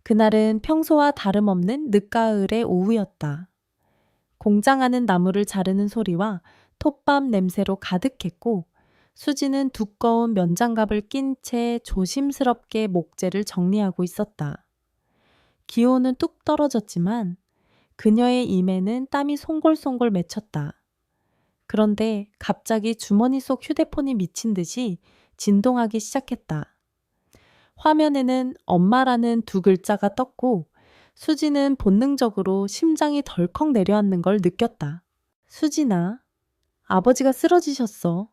그날은 평소와 다름없는 늦가을의 오후였다. 공장 안은 나무를 자르는 소리와 톱밥 냄새로 가득했고 수지는 두꺼운 면장갑을 낀 채 조심스럽게 목재를 정리하고 있었다. 기온은 뚝 떨어졌지만 그녀의 임에는 땀이 송골송골 맺혔다. 그런데 갑자기 주머니 속 휴대폰이 미친 듯이 진동하기 시작했다. 화면에는 엄마라는 두 글자가 떴고 수지는 본능적으로 심장이 덜컥 내려앉는 걸 느꼈다. 수진아, 아버지가 쓰러지셨어.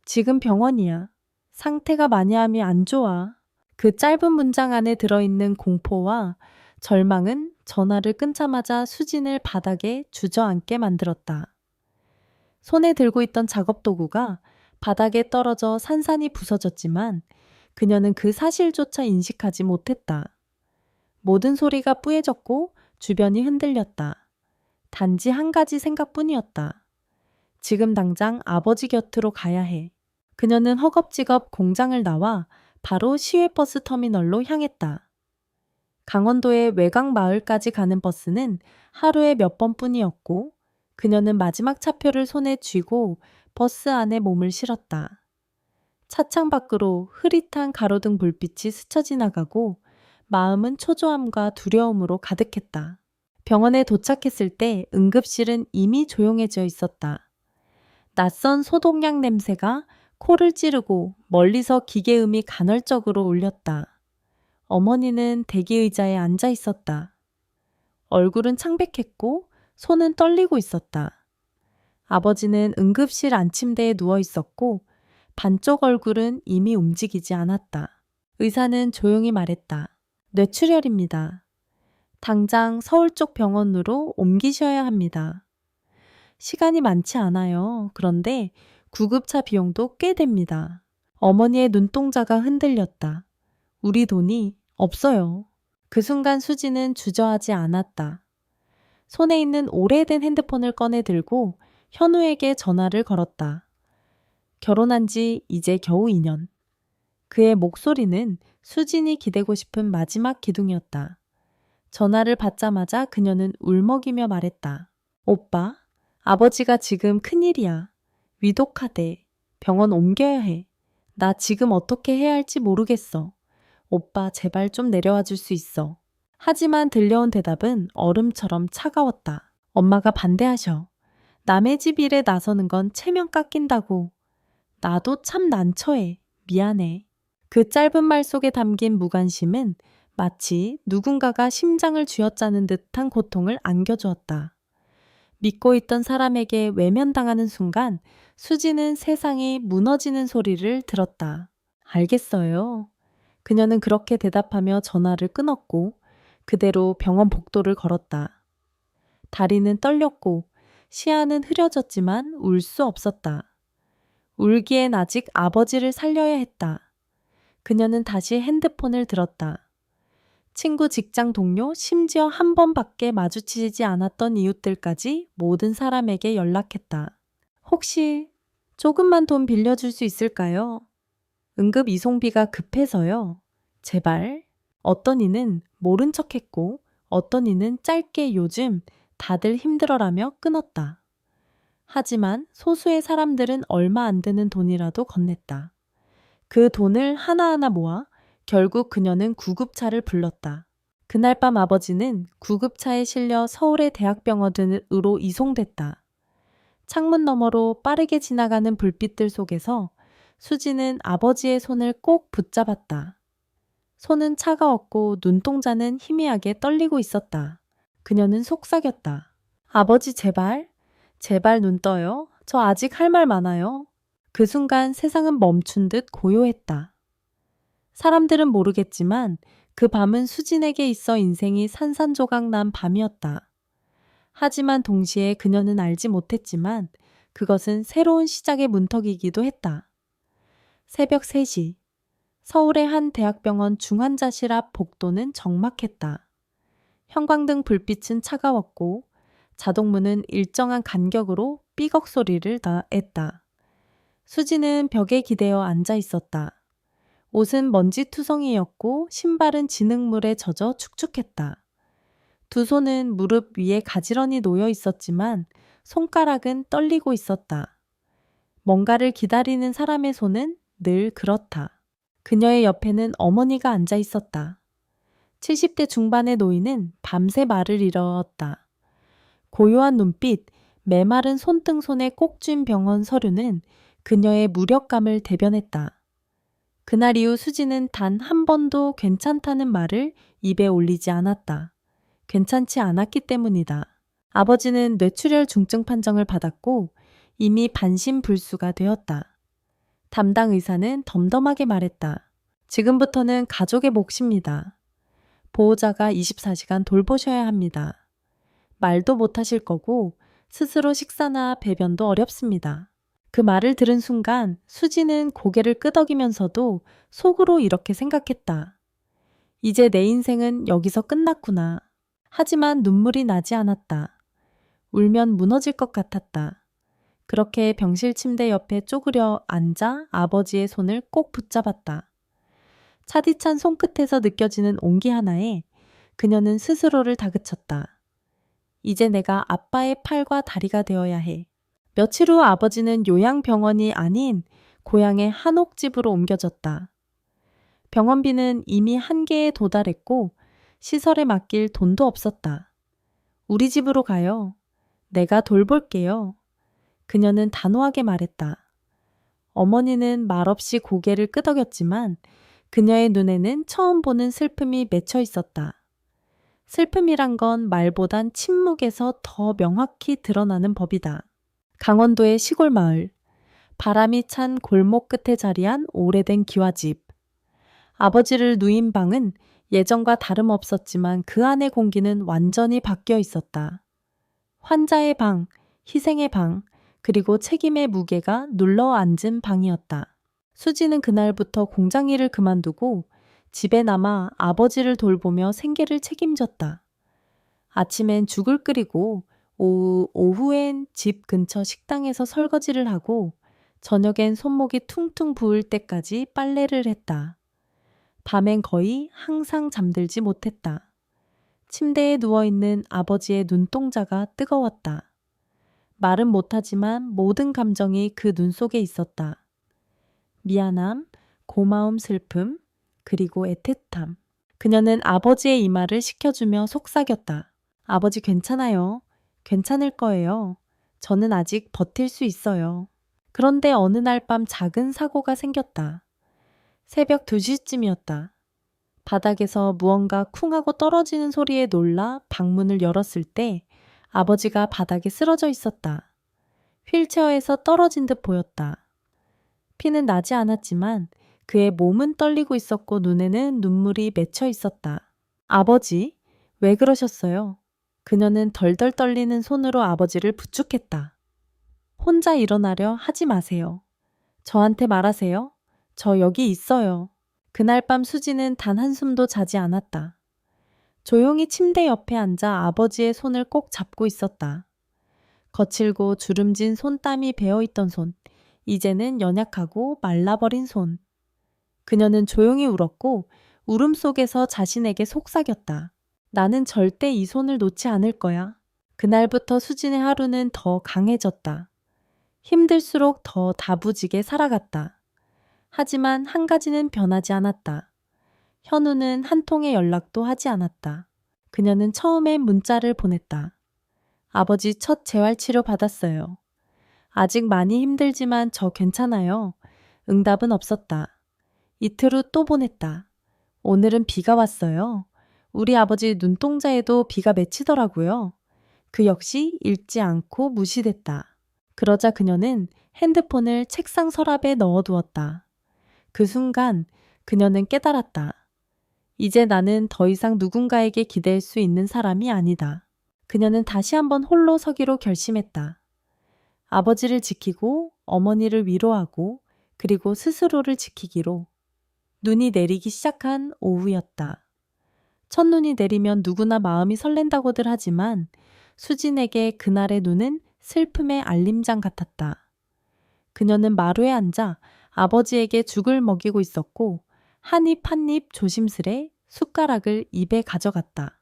지금 병원이야. 상태가 많이 안 좋아. 그 짧은 문장 안에 들어있는 공포와 절망은 전화를 끊자마자 수진을 바닥에 주저앉게 만들었다. 손에 들고 있던 작업 도구가 바닥에 떨어져 산산이 부서졌지만 그녀는 그 사실조차 인식하지 못했다. 모든 소리가 뿌해졌고 주변이 흔들렸다. 단지 한 가지 생각뿐이었다. 지금 당장 아버지 곁으로 가야 해. 그녀는 허겁지겁 공장을 나와 바로 시외버스 터미널로 향했다. 강원도의 외곽 마을까지 가는 버스는 하루에 몇 번뿐이었고 그녀는 마지막 차표를 손에 쥐고 버스 안에 몸을 실었다. 차창 밖으로 흐릿한 가로등 불빛이 스쳐 지나가고 마음은 초조함과 두려움으로 가득했다. 병원에 도착했을 때 응급실은 이미 조용해져 있었다. 낯선 소독약 냄새가 코를 찌르고 멀리서 기계음이 간헐적으로 울렸다. 어머니는 대기의자에 앉아 있었다. 얼굴은 창백했고 손은 떨리고 있었다. 아버지는 응급실 안침대에 누워 있었고 반쪽 얼굴은 이미 움직이지 않았다. 의사는 조용히 말했다. 뇌출혈입니다. 당장 서울 쪽 병원으로 옮기셔야 합니다. 시간이 많지 않아요. 그런데 구급차 비용도 꽤 됩니다. 어머니의 눈동자가 흔들렸다. 우리 돈이 없어요. 그 순간 수지는 주저하지 않았다. 손에 있는 오래된 핸드폰을 꺼내 들고 현우에게 전화를 걸었다. 결혼한 지 이제 겨우 2년. 그의 목소리는 수진이 기대고 싶은 마지막 기둥이었다. 전화를 받자마자 그녀는 울먹이며 말했다. 오빠, 아버지가 지금 큰일이야. 위독하대. 병원 옮겨야 해. 나 지금 어떻게 해야 할지 모르겠어. 오빠 제발 좀 내려와 줄 수 있어. 하지만 들려온 대답은 얼음처럼 차가웠다. 엄마가 반대하셔. 남의 집 일에 나서는 건 체면 깎인다고. 나도 참 난처해. 미안해. 그 짧은 말 속에 담긴 무관심은 마치 누군가가 심장을 쥐어짜는 듯한 고통을 안겨주었다. 믿고 있던 사람에게 외면당하는 순간 수지는 세상이 무너지는 소리를 들었다. 알겠어요. 그녀는 그렇게 대답하며 전화를 끊었고 그대로 병원 복도를 걸었다. 다리는 떨렸고 시야는 흐려졌지만 울 수 없었다. 울기엔 아직 아버지를 살려야 했다. 그녀는 다시 핸드폰을 들었다. 친구, 직장 동료, 심지어 한 번밖에 마주치지 않았던 이웃들까지 모든 사람에게 연락했다. 혹시 조금만 돈 빌려줄 수 있을까요? 응급 이송비가 급해서요. 제발. 어떤 이는 모른 척했고 어떤 이는 짧게 요즘 다들 힘들어라며 끊었다. 하지만 소수의 사람들은 얼마 안 되는 돈이라도 건넸다. 그 돈을 하나하나 모아 결국 그녀는 구급차를 불렀다. 그날 밤 아버지는 구급차에 실려 서울의 대학병원으로 이송됐다. 창문 너머로 빠르게 지나가는 불빛들 속에서 수지는 아버지의 손을 꼭 붙잡았다. 손은 차가웠고 눈동자는 희미하게 떨리고 있었다. 그녀는 속삭였다. 아버지 제발, 제발 눈 떠요. 저 아직 할 말 많아요. 그 순간 세상은 멈춘 듯 고요했다. 사람들은 모르겠지만 그 밤은 수진에게 있어 인생이 산산조각 난 밤이었다. 하지만 동시에 그녀는 알지 못했지만 그것은 새로운 시작의 문턱이기도 했다. 새벽 3시, 서울의 한 대학병원 중환자실 앞 복도는 적막했다. 형광등 불빛은 차가웠고 자동문은 일정한 간격으로 삐걱 소리를 냈다. 수지는 벽에 기대어 앉아 있었다. 옷은 먼지투성이였고 신발은 진흙물에 젖어 축축했다. 두 손은 무릎 위에 가지런히 놓여 있었지만 손가락은 떨리고 있었다. 뭔가를 기다리는 사람의 손은 늘 그렇다. 그녀의 옆에는 어머니가 앉아 있었다. 70대 중반의 노인은 밤새 말을 잃었다. 고요한 눈빛, 메마른 손등손에 꼭 쥔 병원 서류는 그녀의 무력감을 대변했다. 그날 이후 수지는 단 한 번도 괜찮다는 말을 입에 올리지 않았다. 괜찮지 않았기 때문이다. 아버지는 뇌출혈 중증 판정을 받았고 이미 반신불수가 되었다. 담당 의사는 덤덤하게 말했다. 지금부터는 가족의 몫입니다. 보호자가 24시간 돌보셔야 합니다. 말도 못하실 거고 스스로 식사나 배변도 어렵습니다. 그 말을 들은 순간 수지는 고개를 끄덕이면서도 속으로 이렇게 생각했다. 이제 내 인생은 여기서 끝났구나. 하지만 눈물이 나지 않았다. 울면 무너질 것 같았다. 그렇게 병실 침대 옆에 쪼그려 앉아 아버지의 손을 꼭 붙잡았다. 차디찬 손끝에서 느껴지는 온기 하나에 그녀는 스스로를 다그쳤다. 이제 내가 아빠의 팔과 다리가 되어야 해. 며칠 후 아버지는 요양병원이 아닌 고향의 한옥집으로 옮겨졌다. 병원비는 이미 한계에 도달했고 시설에 맡길 돈도 없었다. 우리 집으로 가요. 내가 돌볼게요. 그녀는 단호하게 말했다. 어머니는 말없이 고개를 끄덕였지만 그녀의 눈에는 처음 보는 슬픔이 맺혀 있었다. 슬픔이란 건 말보단 침묵에서 더 명확히 드러나는 법이다. 강원도의 시골 마을, 바람이 찬 골목 끝에 자리한 오래된 기와집. 아버지를 누인 방은 예전과 다름없었지만 그 안의 공기는 완전히 바뀌어 있었다. 환자의 방, 희생의 방, 그리고 책임의 무게가 눌러 앉은 방이었다. 수지는 그날부터 공장 일을 그만두고 집에 남아 아버지를 돌보며 생계를 책임졌다. 아침엔 죽을 끓이고 오후엔 집 근처 식당에서 설거지를 하고 저녁엔 손목이 퉁퉁 부을 때까지 빨래를 했다. 밤엔 거의 항상 잠들지 못했다. 침대에 누워있는 아버지의 눈동자가 뜨거웠다. 말은 못하지만 모든 감정이 그 눈 속에 있었다. 미안함, 고마움, 슬픔, 그리고 애틋함. 그녀는 아버지의 이마를 식혀주며 속삭였다. 아버지 괜찮아요. 괜찮을 거예요. 저는 아직 버틸 수 있어요. 그런데 어느 날 밤 작은 사고가 생겼다. 새벽 2시쯤이었다. 바닥에서 무언가 쿵 하고 떨어지는 소리에 놀라 방문을 열었을 때 아버지가 바닥에 쓰러져 있었다. 휠체어에서 떨어진 듯 보였다. 피는 나지 않았지만 그의 몸은 떨리고 있었고 눈에는 눈물이 맺혀 있었다. 아버지, 왜 그러셨어요? 그녀는 덜덜 떨리는 손으로 아버지를 부축했다. 혼자 일어나려 하지 마세요. 저한테 말하세요. 저 여기 있어요. 그날 밤 수지는 단 한숨도 자지 않았다. 조용히 침대 옆에 앉아 아버지의 손을 꼭 잡고 있었다. 거칠고 주름진 손땀이 배어있던 손, 이제는 연약하고 말라버린 손. 그녀는 조용히 울었고 울음 속에서 자신에게 속삭였다. 나는 절대 이 손을 놓지 않을 거야. 그날부터 수진의 하루는 더 강해졌다. 힘들수록 더 다부지게 살아갔다. 하지만 한 가지는 변하지 않았다. 현우는 한 통의 연락도 하지 않았다. 그녀는 처음에 문자를 보냈다. 아버지 첫 재활치료 받았어요. 아직 많이 힘들지만 저 괜찮아요. 응답은 없었다. 이틀 후 또 보냈다. 오늘은 비가 왔어요. 우리 아버지 눈동자에도 비가 맺히더라고요. 그 역시 읽지 않고 무시됐다. 그러자 그녀는 핸드폰을 책상 서랍에 넣어두었다. 그 순간 그녀는 깨달았다. 이제 나는 더 이상 누군가에게 기댈 수 있는 사람이 아니다. 그녀는 다시 한번 홀로 서기로 결심했다. 아버지를 지키고 어머니를 위로하고 그리고 스스로를 지키기로. 눈이 내리기 시작한 오후였다. 첫눈이 내리면 누구나 마음이 설렌다고들 하지만 수진에게 그날의 눈은 슬픔의 알림장 같았다. 그녀는 마루에 앉아 아버지에게 죽을 먹이고 있었고 한 입 한 입 조심스레 숟가락을 입에 가져갔다.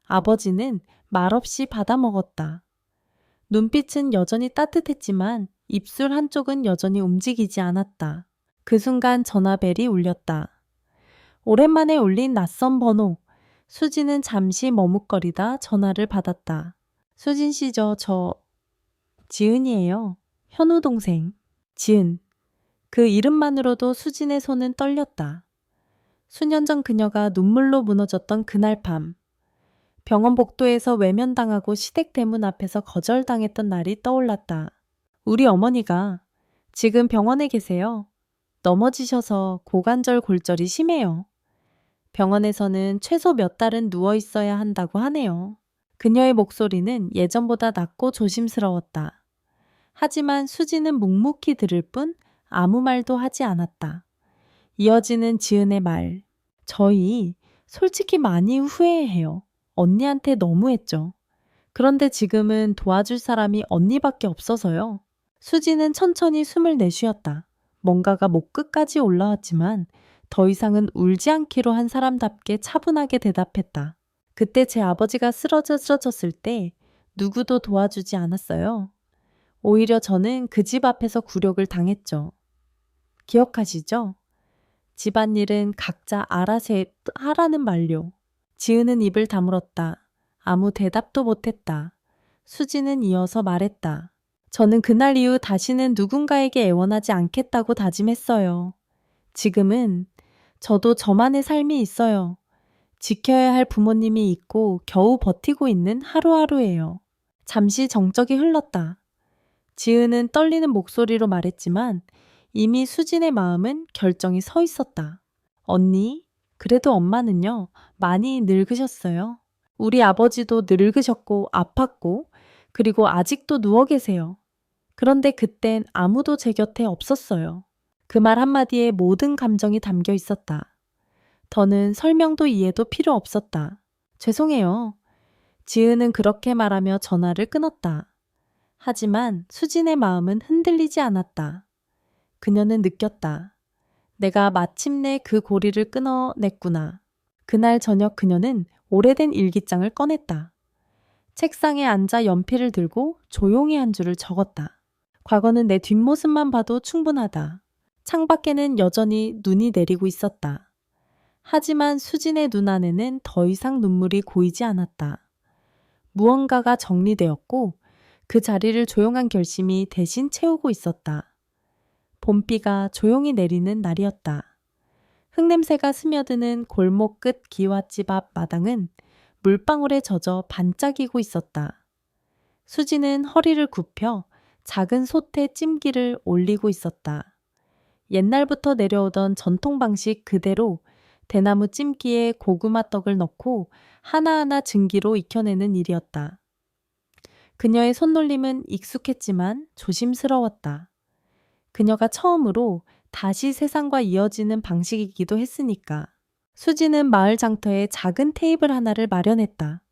아버지는 말없이 받아 먹었다. 눈빛은 여전히 따뜻했지만 입술 한쪽은 여전히 움직이지 않았다. 그 순간 전화벨이 울렸다. 오랜만에 울린 낯선 번호. 수지는 잠시 머뭇거리다 전화를 받았다. 수진 씨죠? 저 지은이에요. 현우 동생. 지은. 그 이름만으로도 수진의 손은 떨렸다. 수년 전 그녀가 눈물로 무너졌던 그날 밤. 병원 복도에서 외면당하고 시댁 대문 앞에서 거절당했던 날이 떠올랐다. 우리 어머니가 지금 병원에 계세요. 넘어지셔서 고관절 골절이 심해요. 병원에서는 최소 몇 달은 누워 있어야 한다고 하네요. 그녀의 목소리는 예전보다 낮고 조심스러웠다. 하지만 수지는 묵묵히 들을 뿐 아무 말도 하지 않았다. 이어지는 지은의 말. 저희 솔직히 많이 후회해요. 언니한테 너무했죠. 그런데 지금은 도와줄 사람이 언니밖에 없어서요. 수지는 천천히 숨을 내쉬었다. 뭔가가 목 끝까지 올라왔지만 더 이상은 울지 않기로 한 사람답게 차분하게 대답했다. 그때 제 아버지가 쓰러졌을 때 누구도 도와주지 않았어요. 오히려 저는 그 집 앞에서 굴욕을 당했죠. 기억하시죠? 집안일은 각자 알아서 하라는 말요. 지은은 입을 다물었다. 아무 대답도 못했다. 수지는 이어서 말했다. 저는 그날 이후 다시는 누군가에게 애원하지 않겠다고 다짐했어요. 지금은 저도 저만의 삶이 있어요. 지켜야 할 부모님이 있고 겨우 버티고 있는 하루하루예요. 잠시 정적이 흘렀다. 지은은 떨리는 목소리로 말했지만 이미 수진의 마음은 결정이 서 있었다. 언니, 그래도 엄마는요, 많이 늙으셨어요. 우리 아버지도 늙으셨고 아팠고 그리고 아직도 누워 계세요. 그런데 그땐 아무도 제 곁에 없었어요. 그 말 한마디에 모든 감정이 담겨 있었다. 더는 설명도 이해도 필요 없었다. 죄송해요. 지은은 그렇게 말하며 전화를 끊었다. 하지만 수진의 마음은 흔들리지 않았다. 그녀는 느꼈다. 내가 마침내 그 고리를 끊어냈구나. 그날 저녁 그녀는 오래된 일기장을 꺼냈다. 책상에 앉아 연필을 들고 조용히 한 줄을 적었다. 과거는 내 뒷모습만 봐도 충분하다. 창밖에는 여전히 눈이 내리고 있었다. 하지만 수진의 눈 안에는 더 이상 눈물이 고이지 않았다. 무언가가 정리되었고 그 자리를 조용한 결심이 대신 채우고 있었다. 봄비가 조용히 내리는 날이었다. 흙냄새가 스며드는 골목 끝 기와집 앞 마당은 물방울에 젖어 반짝이고 있었다. 수지는 허리를 굽혀 작은 솥에 찜기를 올리고 있었다. 옛날부터 내려오던 전통 방식 그대로 대나무 찜기에 고구마 떡을 넣고 하나하나 증기로 익혀내는 일이었다. 그녀의 손놀림은 익숙했지만 조심스러웠다. 그녀가 처음으로 다시 세상과 이어지는 방식이기도 했으니까. 수지는 마을 장터에 작은 테이블 하나를 마련했다.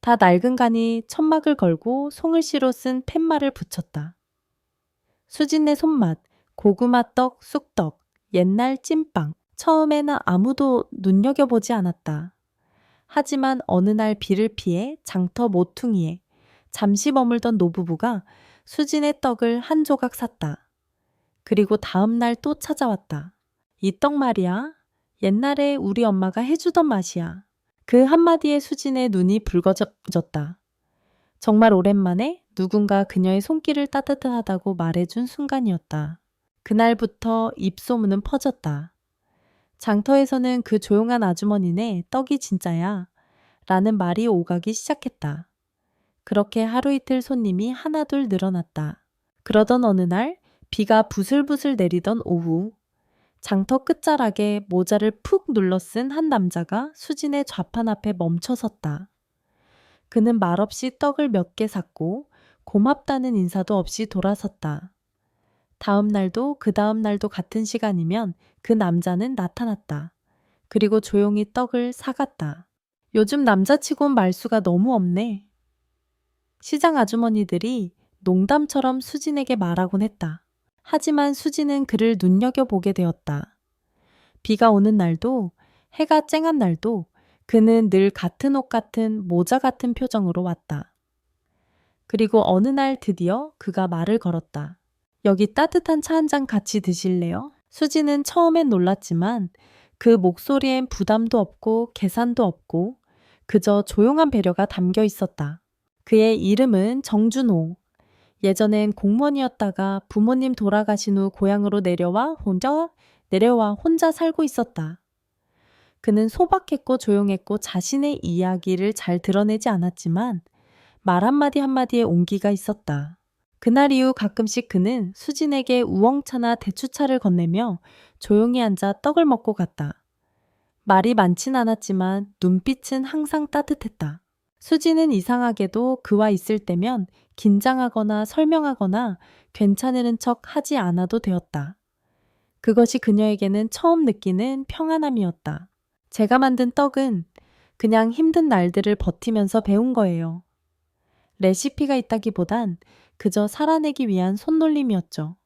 다 낡은 간이 천막을 걸고 송글씨로 쓴 팻말을 붙였다. 수진의 손맛, 고구마 떡, 쑥떡, 옛날 찐빵. 처음에는 아무도 눈여겨보지 않았다. 하지만 어느 날 비를 피해 장터 모퉁이에 잠시 머물던 노부부가 수진의 떡을 한 조각 샀다. 그리고 다음 날 또 찾아왔다. 이 떡 말이야. 옛날에 우리 엄마가 해주던 맛이야. 그 한마디에 수진의 눈이 붉어졌다. 정말 오랜만에 누군가 그녀의 손길을 따뜻하다고 말해준 순간이었다. 그날부터 입소문은 퍼졌다. 장터에서는 그 조용한 아주머니네 떡이 진짜야 라는 말이 오가기 시작했다. 그렇게 하루 이틀 손님이 하나둘 늘어났다. 그러던 어느 날 비가 부슬부슬 내리던 오후 장터 끝자락에 모자를 푹 눌러 쓴 한 남자가 수진의 좌판 앞에 멈춰 섰다. 그는 말없이 떡을 몇 개 샀고 고맙다는 인사도 없이 돌아섰다. 다음 날도 그 다음 날도 같은 시간이면 그 남자는 나타났다. 그리고 조용히 떡을 사갔다. 요즘 남자치곤 말수가 너무 없네. 시장 아주머니들이 농담처럼 수진에게 말하곤 했다. 하지만 수진은 그를 눈여겨보게 되었다. 비가 오는 날도, 해가 쨍한 날도 그는 늘 같은 옷 같은 모자 같은 표정으로 왔다. 그리고 어느 날 드디어 그가 말을 걸었다. 여기 따뜻한 차 한 잔 같이 드실래요? 수지는 처음엔 놀랐지만 그 목소리엔 부담도 없고 계산도 없고 그저 조용한 배려가 담겨 있었다. 그의 이름은 정준호. 예전엔 공무원이었다가 부모님 돌아가신 후 고향으로 내려와 혼자 살고 있었다. 그는 소박했고 조용했고 자신의 이야기를 잘 드러내지 않았지만 말 한마디 한마디에 온기가 있었다. 그날 이후 가끔씩 그는 수진에게 우엉차나 대추차를 건네며 조용히 앉아 떡을 먹고 갔다. 말이 많진 않았지만 눈빛은 항상 따뜻했다. 수지는 이상하게도 그와 있을 때면 긴장하거나 설명하거나 괜찮은 척 하지 않아도 되었다. 그것이 그녀에게는 처음 느끼는 평안함이었다. 제가 만든 떡은 그냥 힘든 날들을 버티면서 배운 거예요. 레시피가 있다기보단 그저 살아내기 위한 손놀림이었죠.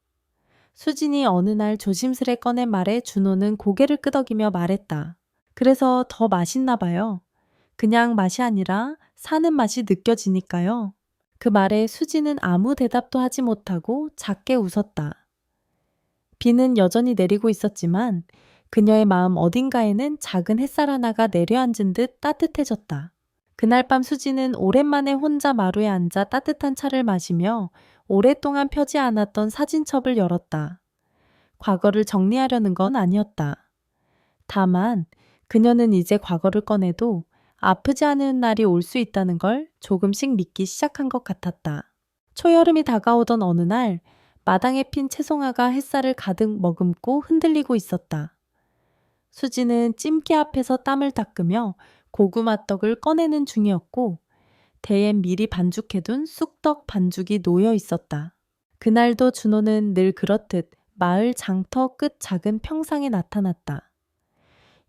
수진이 어느 날 조심스레 꺼낸 말에 준호는 고개를 끄덕이며 말했다. 그래서 더 맛있나 봐요. 그냥 맛이 아니라 사는 맛이 느껴지니까요. 그 말에 수지는 아무 대답도 하지 못하고 작게 웃었다. 비는 여전히 내리고 있었지만 그녀의 마음 어딘가에는 작은 햇살 하나가 내려앉은 듯 따뜻해졌다. 그날 밤 수지는 오랜만에 혼자 마루에 앉아 따뜻한 차를 마시며 오랫동안 펴지 않았던 사진첩을 열었다. 과거를 정리하려는 건 아니었다. 다만 그녀는 이제 과거를 꺼내도 아프지 않은 날이 올 수 있다는 걸 조금씩 믿기 시작한 것 같았다. 초여름이 다가오던 어느 날 마당에 핀 채송화가 햇살을 가득 머금고 흔들리고 있었다. 수지는 찜기 앞에서 땀을 닦으며 고구마 떡을 꺼내는 중이었고 대엔 미리 반죽해둔 쑥떡 반죽이 놓여 있었다. 그날도 준호는 늘 그렇듯 마을 장터 끝 작은 평상에 나타났다.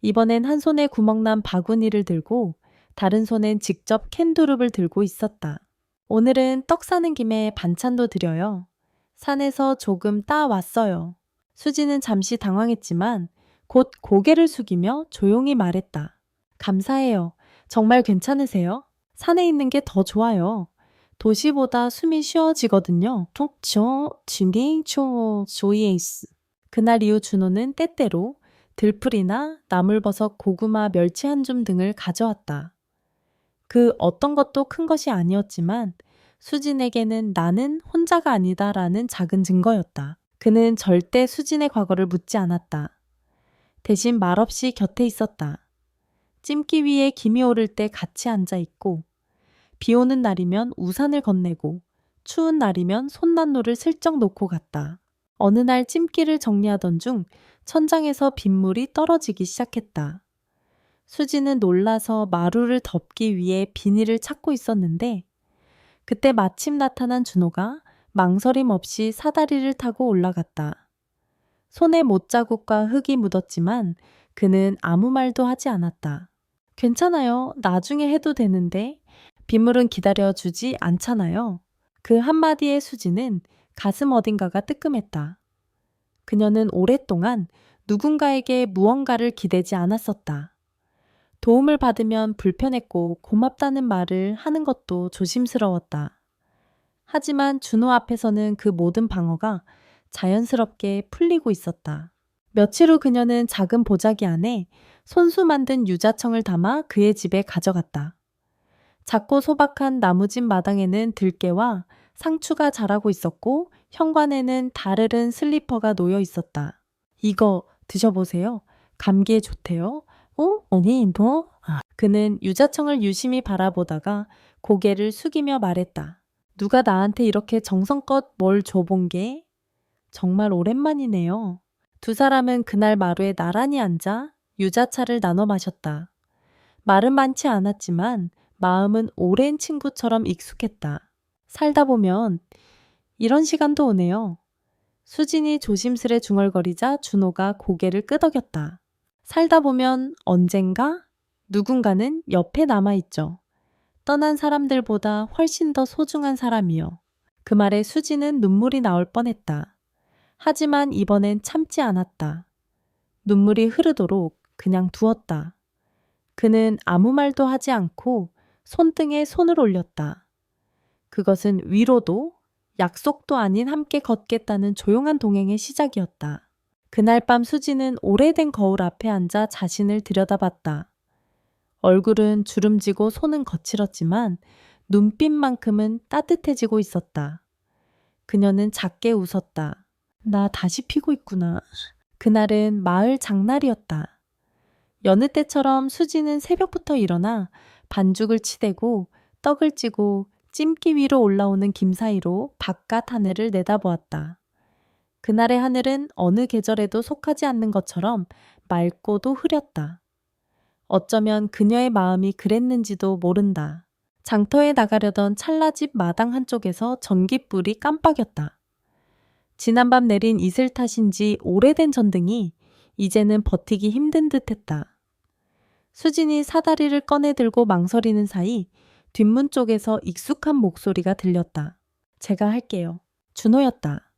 이번엔 한 손에 구멍난 바구니를 들고 다른 손엔 직접 캔두릅을 들고 있었다. 오늘은 떡 사는 김에 반찬도 드려요. 산에서 조금 따왔어요. 수지는 잠시 당황했지만 곧 고개를 숙이며 조용히 말했다. 감사해요. 정말 괜찮으세요? 산에 있는 게 더 좋아요. 도시보다 숨이 쉬워지거든요. 조이에이스. 그날 이후 준호는 때때로 들풀이나 나물버섯, 고구마, 멸치 한 줌 등을 가져왔다. 그 어떤 것도 큰 것이 아니었지만 수진에게는 나는 혼자가 아니다라는 작은 증거였다. 그는 절대 수진의 과거를 묻지 않았다. 대신 말없이 곁에 있었다. 찜기 위에 김이 오를 때 같이 앉아 있고 비 오는 날이면 우산을 건네고 추운 날이면 손난로를 슬쩍 놓고 갔다. 어느 날 찜기를 정리하던 중 천장에서 빗물이 떨어지기 시작했다. 수지는 놀라서 마루를 덮기 위해 비닐을 찾고 있었는데 그때 마침 나타난 준호가 망설임 없이 사다리를 타고 올라갔다. 손에 못자국과 흙이 묻었지만 그는 아무 말도 하지 않았다. 괜찮아요. 나중에 해도 되는데 빗물은 기다려주지 않잖아요. 그 한마디에 수지는 가슴 어딘가가 뜨끔했다. 그녀는 오랫동안 누군가에게 무언가를 기대지 않았었다. 도움을 받으면 불편했고 고맙다는 말을 하는 것도 조심스러웠다. 하지만 준호 앞에서는 그 모든 방어가 자연스럽게 풀리고 있었다. 며칠 후 그녀는 작은 보자기 안에 손수 만든 유자청을 담아 그의 집에 가져갔다. 작고 소박한 나무집 마당에는 들깨와 상추가 자라고 있었고 현관에는 다르른 슬리퍼가 놓여 있었다. 이거 드셔보세요. 감기에 좋대요. 언니 뭐? 그는 유자청을 유심히 바라보다가 고개를 숙이며 말했다. 누가 나한테 이렇게 정성껏 뭘 줘본 게 정말 오랜만이네요. 두 사람은 그날 마루에 나란히 앉아 유자차를 나눠 마셨다. 말은 많지 않았지만 마음은 오랜 친구처럼 익숙했다. 살다 보면 이런 시간도 오네요. 수진이 조심스레 중얼거리자 준호가 고개를 끄덕였다. 살다 보면 언젠가 누군가는 옆에 남아있죠. 떠난 사람들보다 훨씬 더 소중한 사람이요. 그 말에 수지는 눈물이 나올 뻔했다. 하지만 이번엔 참지 않았다. 눈물이 흐르도록 그냥 두었다. 그는 아무 말도 하지 않고 손등에 손을 올렸다. 그것은 위로도 약속도 아닌 함께 걷겠다는 조용한 동행의 시작이었다. 그날 밤 수지는 오래된 거울 앞에 앉아 자신을 들여다봤다. 얼굴은 주름지고 손은 거칠었지만 눈빛만큼은 따뜻해지고 있었다. 그녀는 작게 웃었다. 나 다시 피고 있구나. 그날은 마을 장날이었다. 여느 때처럼 수지는 새벽부터 일어나 반죽을 치대고 떡을 찌고 찜기 위로 올라오는 김 사이로 바깥 하늘을 내다보았다. 그날의 하늘은 어느 계절에도 속하지 않는 것처럼 맑고도 흐렸다. 어쩌면 그녀의 마음이 그랬는지도 모른다. 장터에 나가려던 찰나집 마당 한쪽에서 전깃불이 깜빡였다. 지난밤 내린 이슬 탓인지 오래된 전등이 이제는 버티기 힘든 듯했다. 수진이 사다리를 꺼내 들고 망설이는 사이 뒷문 쪽에서 익숙한 목소리가 들렸다. 제가 할게요. 준호였다.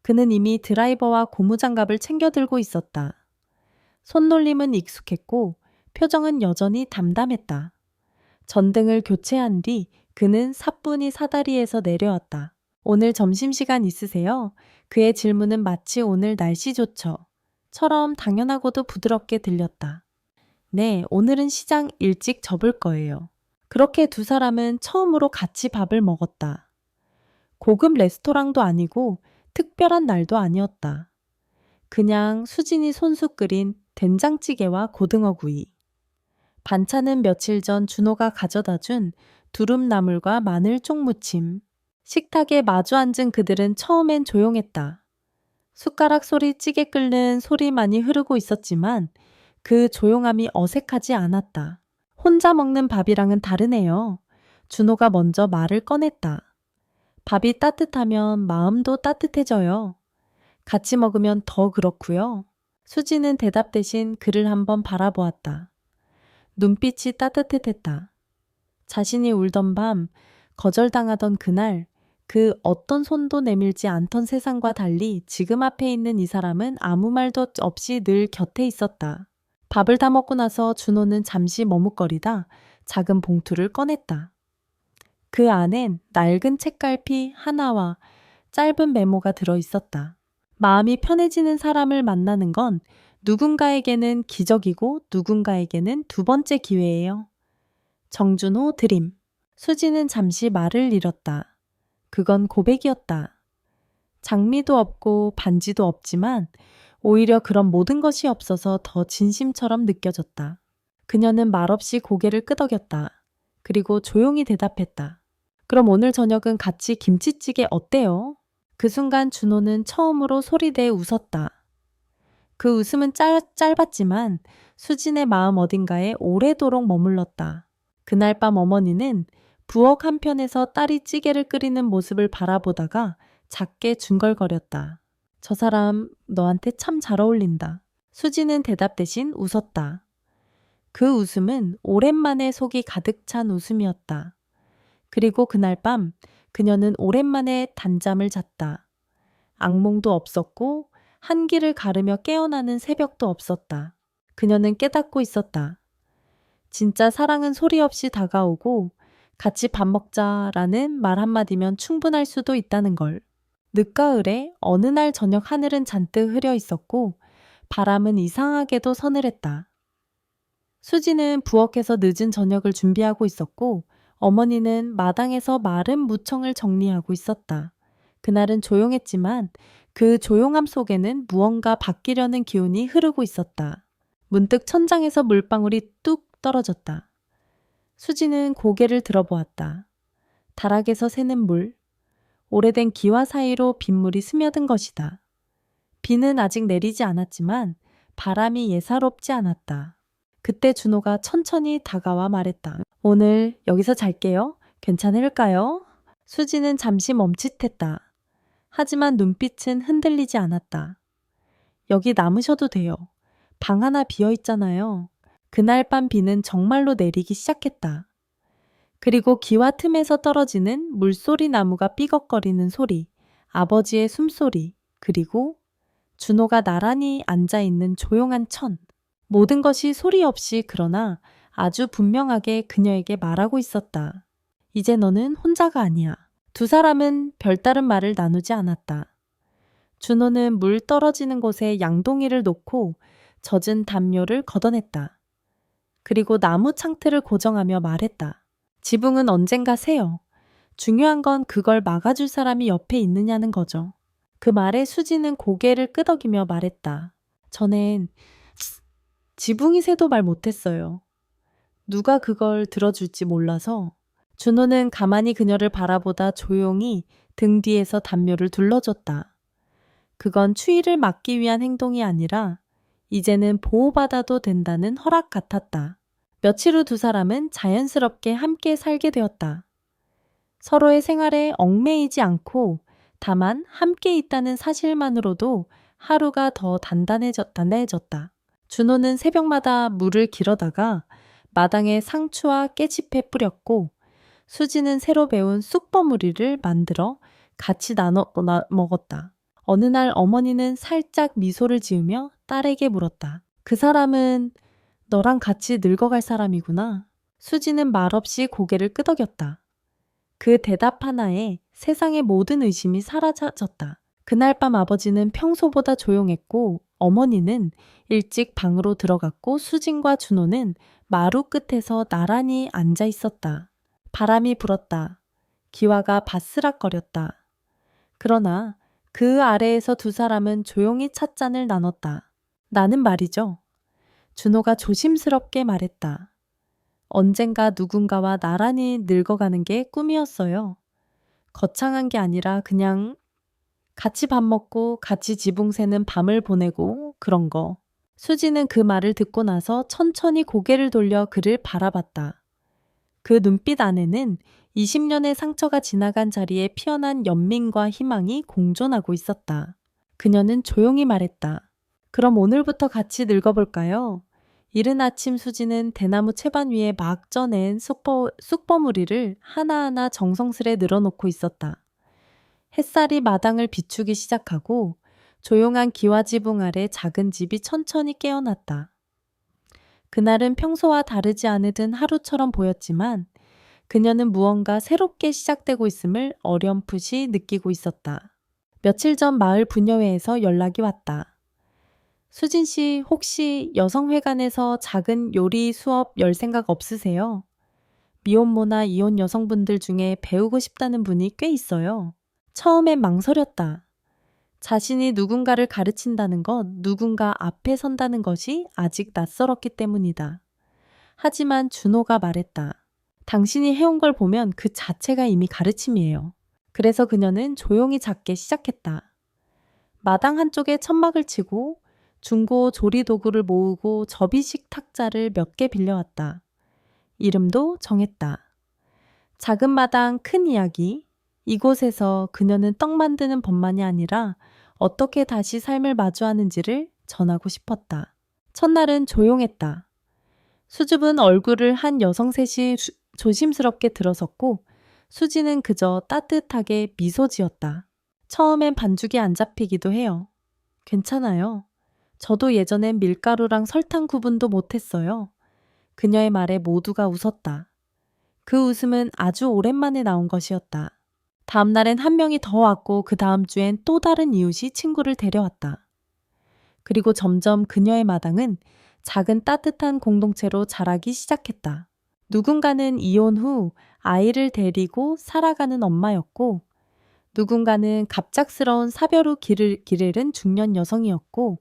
그는 이미 드라이버와 고무장갑을 챙겨 들고 있었다. 손놀림은 익숙했고 표정은 여전히 담담했다. 전등을 교체한 뒤 그는 사뿐히 사다리에서 내려왔다. 오늘 점심시간 있으세요? 그의 질문은 마치 오늘 날씨 좋죠? 처럼 당연하고도 부드럽게 들렸다. 네, 오늘은 시장 일찍 접을 거예요. 그렇게 두 사람은 처음으로 같이 밥을 먹었다. 고급 레스토랑도 아니고 특별한 날도 아니었다. 그냥 수진이 손수 끓인 된장찌개와 고등어구이. 반찬은 며칠 전 준호가 가져다 준 두릅나물과 마늘 쪽무침. 식탁에 마주 앉은 그들은 처음엔 조용했다. 숟가락 소리 찌개 끓는 소리만이 흐르고 있었지만 그 조용함이 어색하지 않았다. 혼자 먹는 밥이랑은 다르네요. 준호가 먼저 말을 꺼냈다. 밥이 따뜻하면 마음도 따뜻해져요. 같이 먹으면 더 그렇고요. 수지는 대답 대신 그를 한번 바라보았다. 눈빛이 따뜻했다. 자신이 울던 밤, 거절당하던 그날, 그 어떤 손도 내밀지 않던 세상과 달리 지금 앞에 있는 이 사람은 아무 말도 없이 늘 곁에 있었다. 밥을 다 먹고 나서 준호는 잠시 머뭇거리다 작은 봉투를 꺼냈다. 그 안엔 낡은 책갈피 하나와 짧은 메모가 들어 있었다. 마음이 편해지는 사람을 만나는 건 누군가에게는 기적이고 누군가에게는 두 번째 기회예요. 정준호 드림. 수지는 잠시 말을 잃었다. 그건 고백이었다. 장미도 없고 반지도 없지만 오히려 그런 모든 것이 없어서 더 진심처럼 느껴졌다. 그녀는 말없이 고개를 끄덕였다. 그리고 조용히 대답했다. 그럼 오늘 저녁은 같이 김치찌개 어때요? 그 순간 준호는 처음으로 소리내어 웃었다. 그 웃음은 짧았지만 수진의 마음 어딘가에 오래도록 머물렀다. 그날 밤 어머니는 부엌 한편에서 딸이 찌개를 끓이는 모습을 바라보다가 작게 중얼거렸다. 저 사람 너한테 참 잘 어울린다. 수지는 대답 대신 웃었다. 그 웃음은 오랜만에 속이 가득 찬 웃음이었다. 그리고 그날 밤 그녀는 오랜만에 단잠을 잤다. 악몽도 없었고 한기를 가르며 깨어나는 새벽도 없었다. 그녀는 깨닫고 있었다. 진짜 사랑은 소리 없이 다가오고 같이 밥 먹자라는 말 한마디면 충분할 수도 있다는 걸. 늦가을에 어느 날 저녁 하늘은 잔뜩 흐려 있었고 바람은 이상하게도 서늘했다. 수지는 부엌에서 늦은 저녁을 준비하고 있었고 어머니는 마당에서 마른 무청을 정리하고 있었다. 그날은 조용했지만 그 조용함 속에는 무언가 바뀌려는 기운이 흐르고 있었다. 문득 천장에서 물방울이 뚝 떨어졌다. 수지는 고개를 들어보았다. 다락에서 새는 물. 오래된 기와 사이로 빗물이 스며든 것이다. 비는 아직 내리지 않았지만 바람이 예사롭지 않았다. 그때 준호가 천천히 다가와 말했다. 오늘 여기서 잘게요. 괜찮을까요? 수지는 잠시 멈칫했다. 하지만 눈빛은 흔들리지 않았다. 여기 남으셔도 돼요. 방 하나 비어 있잖아요. 그날 밤 비는 정말로 내리기 시작했다. 그리고 기와 틈에서 떨어지는 물소리 나무가 삐걱거리는 소리, 아버지의 숨소리, 그리고 준호가 나란히 앉아있는 조용한 천. 모든 것이 소리 없이 그러나 아주 분명하게 그녀에게 말하고 있었다. 이제 너는 혼자가 아니야. 두 사람은 별다른 말을 나누지 않았다. 준호는 물 떨어지는 곳에 양동이를 놓고 젖은 담요를 걷어냈다. 그리고 나무 창틀을 고정하며 말했다. 지붕은 언젠가 새요. 중요한 건 그걸 막아줄 사람이 옆에 있느냐는 거죠. 그 말에 수지는 고개를 끄덕이며 말했다. 전엔 지붕이 새도 말 못했어요. 누가 그걸 들어줄지 몰라서. 준호는 가만히 그녀를 바라보다 조용히 등 뒤에서 담요를 둘러줬다. 그건 추위를 막기 위한 행동이 아니라 이제는 보호받아도 된다는 허락 같았다. 며칠 후 두 사람은 자연스럽게 함께 살게 되었다. 서로의 생활에 얽매이지 않고 다만 함께 있다는 사실만으로도 하루가 더 단단해졌다. 준호는 새벽마다 물을 길어다가 마당에 상추와 깨집해 뿌렸고 수지는 새로 배운 쑥버무리를 만들어 같이 나눠 먹었다. 어느 날 어머니는 살짝 미소를 지으며 딸에게 물었다. 그 사람은 너랑 같이 늙어갈 사람이구나. 수지는 말없이 고개를 끄덕였다. 그 대답 하나에 세상의 모든 의심이 사라졌다. 그날 밤 아버지는 평소보다 조용했고 어머니는 일찍 방으로 들어갔고 수진과 준호는 마루 끝에서 나란히 앉아 있었다. 바람이 불었다. 기와가 바스락거렸다. 그러나 그 아래에서 두 사람은 조용히 찻잔을 나눴다. 나는 말이죠. 준호가 조심스럽게 말했다. 언젠가 누군가와 나란히 늙어가는 게 꿈이었어요. 거창한 게 아니라 그냥 같이 밥 먹고 같이 지붕 새는 밤을 보내고 그런 거. 수지는 그 말을 듣고 나서 천천히 고개를 돌려 그를 바라봤다. 그 눈빛 안에는 20년의 상처가 지나간 자리에 피어난 연민과 희망이 공존하고 있었다. 그녀는 조용히 말했다. 그럼 오늘부터 같이 늙어볼까요? 이른 아침 수지는 대나무 채반 위에 막 쪄낸 쑥버무리를 하나하나 정성스레 늘어놓고 있었다. 햇살이 마당을 비추기 시작하고 조용한 기와지붕 아래 작은 집이 천천히 깨어났다. 그날은 평소와 다르지 않으던 하루처럼 보였지만 그녀는 무언가 새롭게 시작되고 있음을 어렴풋이 느끼고 있었다. 며칠 전 마을 부녀회에서 연락이 왔다. 수진 씨 혹시 여성회관에서 작은 요리 수업 열 생각 없으세요? 미혼모나 이혼 여성분들 중에 배우고 싶다는 분이 꽤 있어요. 처음엔 망설였다. 자신이 누군가를 가르친다는 것, 누군가 앞에 선다는 것이 아직 낯설었기 때문이다. 하지만 준호가 말했다. 당신이 해온 걸 보면 그 자체가 이미 가르침이에요. 그래서 그녀는 조용히 작게 시작했다. 마당 한쪽에 천막을 치고 중고 조리 도구를 모으고 접이식 탁자를 몇 개 빌려왔다. 이름도 정했다. 작은 마당 큰 이야기. 이곳에서 그녀는 떡 만드는 법만이 아니라 어떻게 다시 삶을 마주하는지를 전하고 싶었다. 첫날은 조용했다. 수줍은 얼굴을 한 여성 셋이 조심스럽게 들어섰고 수지는 그저 따뜻하게 미소 지었다. 처음엔 반죽이 안 잡히기도 해요. 괜찮아요. 저도 예전엔 밀가루랑 설탕 구분도 못했어요. 그녀의 말에 모두가 웃었다. 그 웃음은 아주 오랜만에 나온 것이었다. 다음 날엔 한 명이 더 왔고 그 다음 주엔 또 다른 이웃이 친구를 데려왔다. 그리고 점점 그녀의 마당은 작은 따뜻한 공동체로 자라기 시작했다. 누군가는 이혼 후 아이를 데리고 살아가는 엄마였고 누군가는 갑작스러운 사별 후 길을 잃은 중년 여성이었고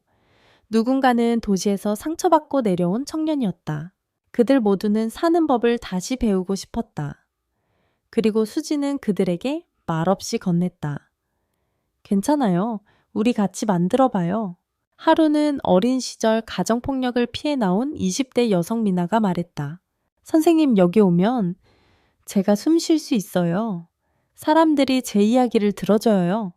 누군가는 도시에서 상처받고 내려온 청년이었다. 그들 모두는 사는 법을 다시 배우고 싶었다. 그리고 수지는 그들에게 말없이 건넸다. 괜찮아요. 우리 같이 만들어봐요. 하루는 어린 시절 가정폭력을 피해 나온 20대 여성 미나가 말했다. 선생님 여기 오면 제가 숨 쉴 수 있어요. 사람들이 제 이야기를 들어줘요.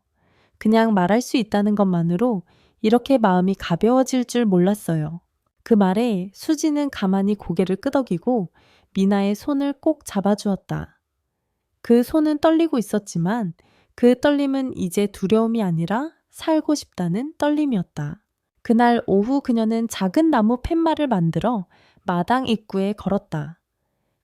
그냥 말할 수 있다는 것만으로 이렇게 마음이 가벼워질 줄 몰랐어요. 그 말에 수지는 가만히 고개를 끄덕이고 미나의 손을 꼭 잡아주었다. 그 손은 떨리고 있었지만 그 떨림은 이제 두려움이 아니라 살고 싶다는 떨림이었다. 그날 오후 그녀는 작은 나무 팻말을 만들어 마당 입구에 걸었다.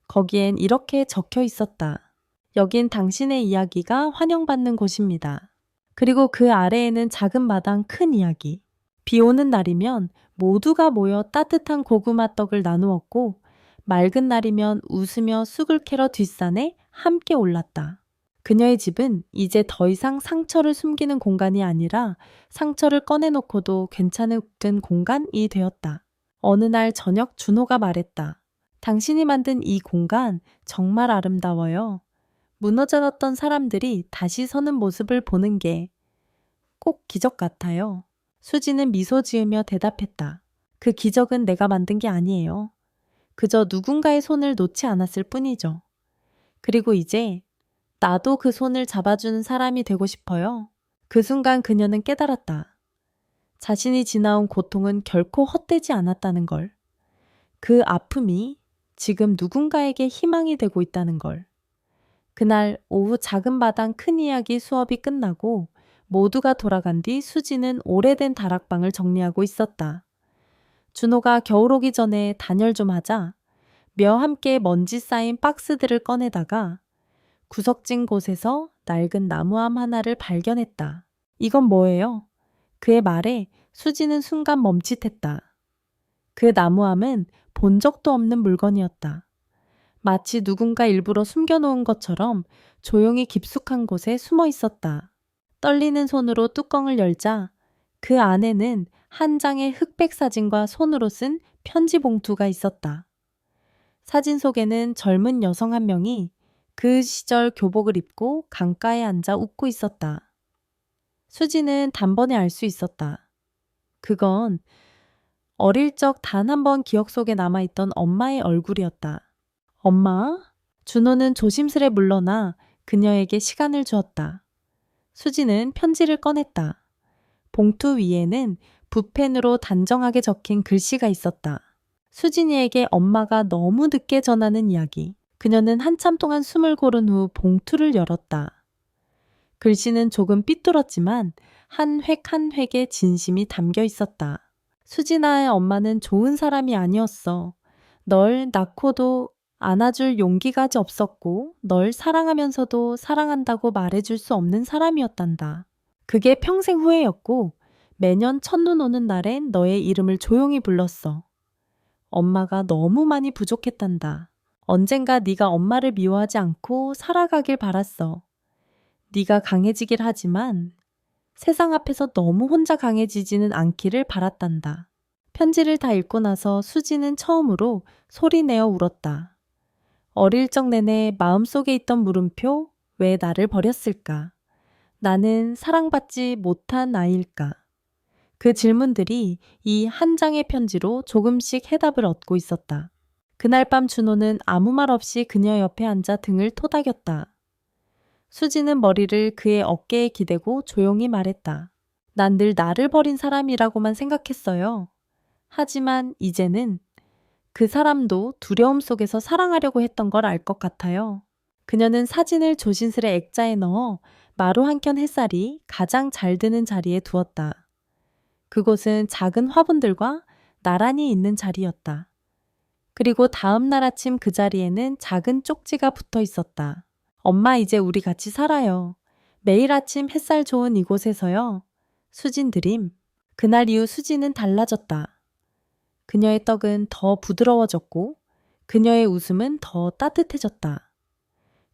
거기엔 이렇게 적혀 있었다. 여긴 당신의 이야기가 환영받는 곳입니다. 그리고 그 아래에는 작은 마당 큰 이야기. 비 오는 날이면 모두가 모여 따뜻한 고구마 떡을 나누었고 맑은 날이면 웃으며 쑥을 캐러 뒷산에 함께 올랐다. 그녀의 집은 이제 더 이상 상처를 숨기는 공간이 아니라 상처를 꺼내놓고도 괜찮은 공간이 되었다. 어느 날 저녁 준호가 말했다. 당신이 만든 이 공간 정말 아름다워요. 무너져놨던 사람들이 다시 서는 모습을 보는 게 꼭 기적 같아요. 수지는 미소 지으며 대답했다. 그 기적은 내가 만든 게 아니에요. 그저 누군가의 손을 놓지 않았을 뿐이죠. 그리고 이제 나도 그 손을 잡아주는 사람이 되고 싶어요. 그 순간 그녀는 깨달았다. 자신이 지나온 고통은 결코 헛되지 않았다는 걸. 그 아픔이 지금 누군가에게 희망이 되고 있다는 걸. 그날 오후 작은 마당 큰 이야기 수업이 끝나고 모두가 돌아간 뒤 수지는 오래된 다락방을 정리하고 있었다. 준호가 겨울 오기 전에 단열 좀 하자 며 함께 먼지 쌓인 박스들을 꺼내다가 구석진 곳에서 낡은 나무암 하나를 발견했다. 이건 뭐예요? 그의 말에 수지는 순간 멈칫했다. 그 나무암은 본 적도 없는 물건이었다. 마치 누군가 일부러 숨겨놓은 것처럼 조용히 깊숙한 곳에 숨어 있었다. 떨리는 손으로 뚜껑을 열자 그 안에는 한 장의 흑백 사진과 손으로 쓴 편지 봉투가 있었다. 사진 속에는 젊은 여성 한 명이 그 시절 교복을 입고 강가에 앉아 웃고 있었다. 수지는 단번에 알 수 있었다. 그건 어릴 적 단 한 번 기억 속에 남아있던 엄마의 얼굴이었다. 엄마? 준호는 조심스레 물러나 그녀에게 시간을 주었다. 수지는 편지를 꺼냈다. 봉투 위에는 붓펜으로 단정하게 적힌 글씨가 있었다. 수진이에게 엄마가 너무 늦게 전하는 이야기. 그녀는 한참 동안 숨을 고른 후 봉투를 열었다. 글씨는 조금 삐뚤었지만 한 획 한 획에 진심이 담겨 있었다. 수진아의 엄마는 좋은 사람이 아니었어. 널 낳고도 안아줄 용기까지 없었고 널 사랑하면서도 사랑한다고 말해줄 수 없는 사람이었단다. 그게 평생 후회였고 매년 첫눈 오는 날엔 너의 이름을 조용히 불렀어. 엄마가 너무 많이 부족했단다. 언젠가 네가 엄마를 미워하지 않고 살아가길 바랐어. 네가 강해지길 하지만 세상 앞에서 너무 혼자 강해지지는 않기를 바랐단다. 편지를 다 읽고 나서 수지는 처음으로 소리내어 울었다. 어릴 적 내내 마음속에 있던 물음표, 왜 나를 버렸을까? 나는 사랑받지 못한 아이일까? 그 질문들이 이 한 장의 편지로 조금씩 해답을 얻고 있었다. 그날 밤 준호는 아무 말 없이 그녀 옆에 앉아 등을 토닥였다. 수지는 머리를 그의 어깨에 기대고 조용히 말했다. 난 늘 나를 버린 사람이라고만 생각했어요. 하지만 이제는 그 사람도 두려움 속에서 사랑하려고 했던 걸 알 것 같아요. 그녀는 사진을 조심스레 액자에 넣어 마루 한켠 햇살이 가장 잘 드는 자리에 두었다. 그곳은 작은 화분들과 나란히 있는 자리였다. 그리고 다음 날 아침 그 자리에는 작은 쪽지가 붙어 있었다. 엄마 이제 우리 같이 살아요. 매일 아침 햇살 좋은 이곳에서요. 수진 드림. 그날 이후 수지는 달라졌다. 그녀의 떡은 더 부드러워졌고 그녀의 웃음은 더 따뜻해졌다.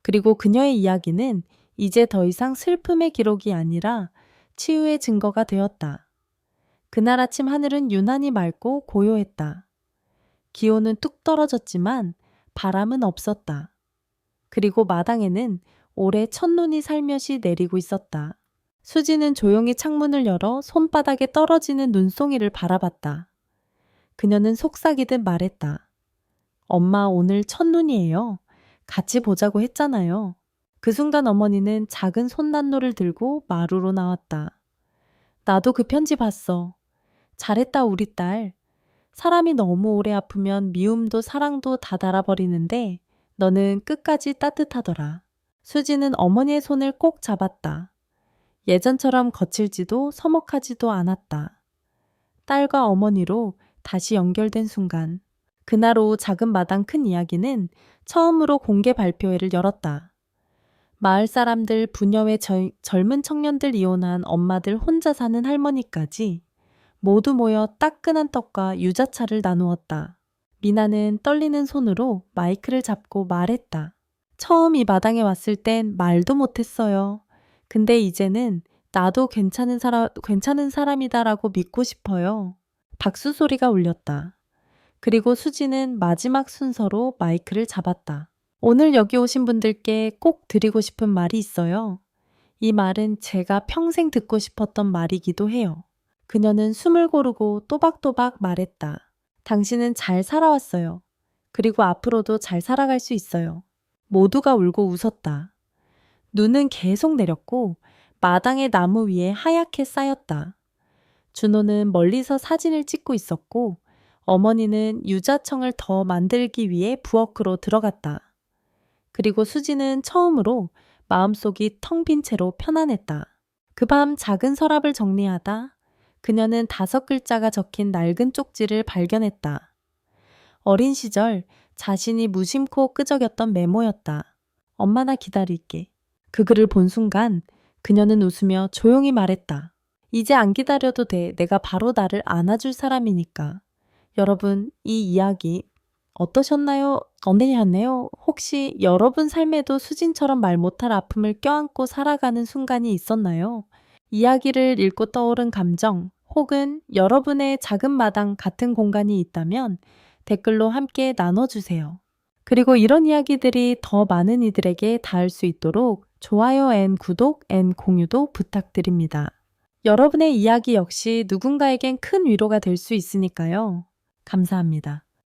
그리고 그녀의 이야기는 이제 더 이상 슬픔의 기록이 아니라 치유의 증거가 되었다. 그날 아침 하늘은 유난히 맑고 고요했다. 기온은 뚝 떨어졌지만 바람은 없었다. 그리고 마당에는 올해 첫눈이 살며시 내리고 있었다. 수지는 조용히 창문을 열어 손바닥에 떨어지는 눈송이를 바라봤다. 그녀는 속삭이듯 말했다. 엄마 오늘 첫눈이에요. 같이 보자고 했잖아요. 그 순간 어머니는 작은 손난로를 들고 마루로 나왔다. 나도 그 편지 봤어. 잘했다 우리 딸. 사람이 너무 오래 아프면 미움도 사랑도 다 닳아버리는데 너는 끝까지 따뜻하더라. 수지는 어머니의 손을 꼭 잡았다. 예전처럼 거칠지도 서먹하지도 않았다. 딸과 어머니로 다시 연결된 순간, 그날 오후 작은 마당 큰 이야기는 처음으로 공개 발표회를 열었다. 마을 사람들, 부녀의 젊은 청년들, 이혼한 엄마들, 혼자 사는 할머니까지 모두 모여 따끈한 떡과 유자차를 나누었다. 미나는 떨리는 손으로 마이크를 잡고 말했다. 처음 이 마당에 왔을 땐 말도 못했어요. 근데 이제는 나도 괜찮은 사람이다라고 믿고 싶어요. 박수 소리가 울렸다. 그리고 수지는 마지막 순서로 마이크를 잡았다. 오늘 여기 오신 분들께 꼭 드리고 싶은 말이 있어요. 이 말은 제가 평생 듣고 싶었던 말이기도 해요. 그녀는 숨을 고르고 또박또박 말했다. 당신은 잘 살아왔어요. 그리고 앞으로도 잘 살아갈 수 있어요. 모두가 울고 웃었다. 눈은 계속 내렸고 마당의 나무 위에 하얗게 쌓였다. 준호는 멀리서 사진을 찍고 있었고 어머니는 유자청을 더 만들기 위해 부엌으로 들어갔다. 그리고 수지는 처음으로 마음속이 텅 빈 채로 편안했다. 그 밤 작은 서랍을 정리하다 그녀는 5글자가 적힌 낡은 쪽지를 발견했다. 어린 시절 자신이 무심코 끄적였던 메모였다. 엄마 나 기다릴게. 그 글을 본 순간 그녀는 웃으며 조용히 말했다. 이제 안 기다려도 돼. 내가 바로 나를 안아줄 사람이니까. 여러분, 이 이야기 어떠셨나요? 어떠셨나요? 혹시 여러분 삶에도 수진처럼 말 못할 아픔을 껴안고 살아가는 순간이 있었나요? 이야기를 읽고 떠오른 감정 혹은 여러분의 작은 마당 같은 공간이 있다면 댓글로 함께 나눠주세요. 그리고 이런 이야기들이 더 많은 이들에게 닿을 수 있도록 좋아요 앤 구독 앤 공유도 부탁드립니다. 여러분의 이야기 역시 누군가에겐 큰 위로가 될 수 있으니까요. 감사합니다.